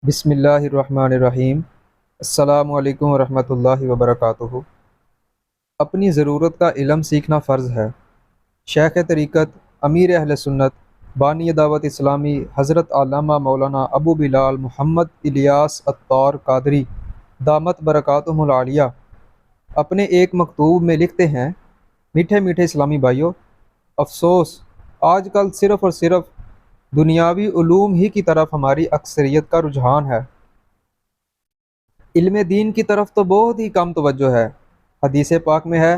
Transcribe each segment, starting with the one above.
بسم اللہ الرحمن الرحیم۔ السلام علیکم ورحمۃ اللہ وبرکاتہ۔ اپنی ضرورت کا علم سیکھنا فرض ہے۔ شیخ طریقت امیر اہل سنت بانی دعوت اسلامی حضرت علامہ مولانا ابو بلال محمد الیاس عطار قادری دامت برکاتہم العالیہ اپنے ایک مکتوب میں لکھتے ہیں: میٹھے میٹھے اسلامی بھائیوں، افسوس آج کل صرف اور صرف دنیاوی علوم ہی کی طرف ہماری اکثریت کا رجحان ہے۔ علم دین کی طرف تو بہت ہی کم توجہ ہے۔ حدیث پاک میں ہے: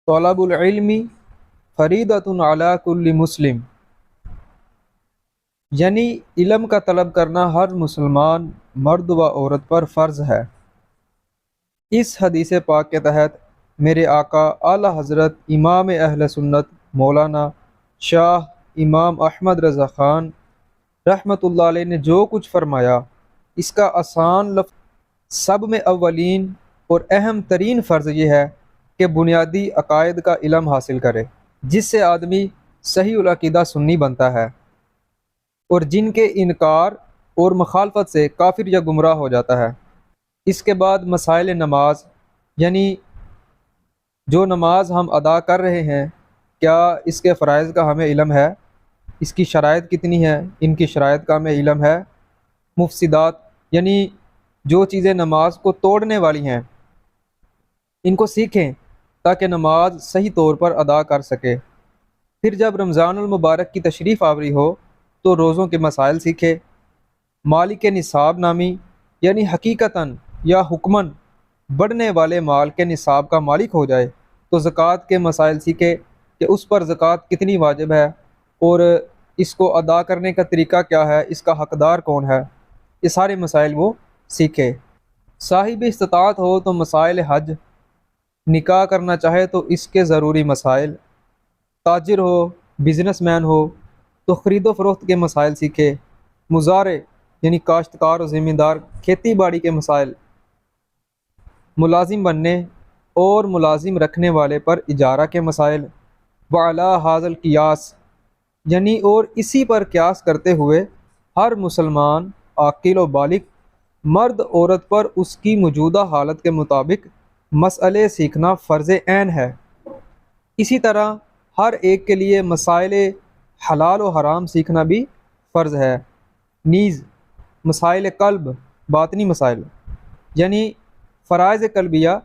طلب العلم فریضۃ علی کل مسلم، یعنی علم کا طلب کرنا ہر مسلمان مرد و عورت پر فرض ہے۔ اس حدیث پاک کے تحت میرے آقا اعلیٰ حضرت امام اہل سنت مولانا شاہ امام احمد رضا خان رحمۃ اللہ علیہ نے جو کچھ فرمایا، اس کا آسان لفظ سب میں اولین اور اہم ترین فرض یہ ہے کہ بنیادی عقائد کا علم حاصل کرے، جس سے آدمی صحیح العقیدہ سنی بنتا ہے اور جن کے انکار اور مخالفت سے کافر یا گمراہ ہو جاتا ہے۔ اس کے بعد مسائل نماز، یعنی جو نماز ہم ادا کر رہے ہیں، کیا اس کے فرائض کا ہمیں علم ہے؟ اس کی شرائط کتنی ہے؟ ان کی شرائط کا ہمیں علم ہے؟ مفسدات، یعنی جو چیزیں نماز کو توڑنے والی ہیں، ان کو سیکھیں تاکہ نماز صحیح طور پر ادا کر سکے۔ پھر جب رمضان المبارک کی تشریف آوری ہو تو روزوں کے مسائل سیکھے۔ مالک نصاب نامی، یعنی حقیقتاً یا حکماً بڑھنے والے مال کے نصاب کا مالک ہو جائے تو زکوٰۃ کے مسائل سیکھے کہ اس پر زکوٰۃ کتنی واجب ہے اور اس کو ادا کرنے کا طریقہ کیا ہے، اس کا حقدار کون ہے، یہ سارے مسائل وہ سیکھے۔ صاحب استطاعت ہو تو مسائل حج، نکاح کرنا چاہے تو اس کے ضروری مسائل، تاجر ہو، بزنس مین ہو تو خرید و فروخت کے مسائل سیکھے۔ مزارع یعنی کاشتکار و زمیندار، کھیتی باڑی کے مسائل۔ ملازم بننے اور ملازم رکھنے والے پر اجارہ کے مسائل۔ وعلی ھذا القیاس، یعنی اور اسی پر قیاس کرتے ہوئے ہر مسلمان عاقل و بالغ مرد عورت پر اس کی موجودہ حالت کے مطابق مسئلے سیکھنا فرض عین ہے۔ اسی طرح ہر ایک کے لیے مسائل حلال و حرام سیکھنا بھی فرض ہے۔ نیز مسائل قلب، باطنی مسائل، یعنی فرائض قلبیہ،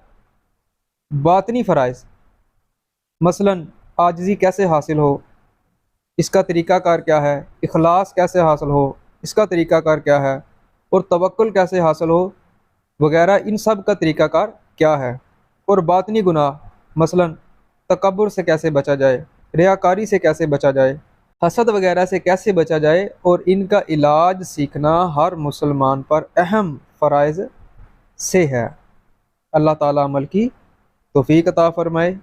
باطنی فرائض، مثلا عاجزی کیسے حاصل ہو، اس کا طریقہ کار کیا ہے، اخلاص کیسے حاصل ہو، اس کا طریقہ کار کیا ہے، اور توکل کیسے حاصل ہو وغیرہ، ان سب کا طریقہ کار کیا ہے۔ اور باطنی گناہ، مثلا تکبر سے کیسے بچا جائے، ریاکاری سے کیسے بچا جائے، حسد وغیرہ سے کیسے بچا جائے، اور ان کا علاج سیکھنا ہر مسلمان پر اہم فرائض سے ہے۔ اللہ تعالیٰ عمل کی توفیق عطا فرمائے،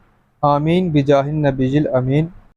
آمین بجاہ النبی الامین۔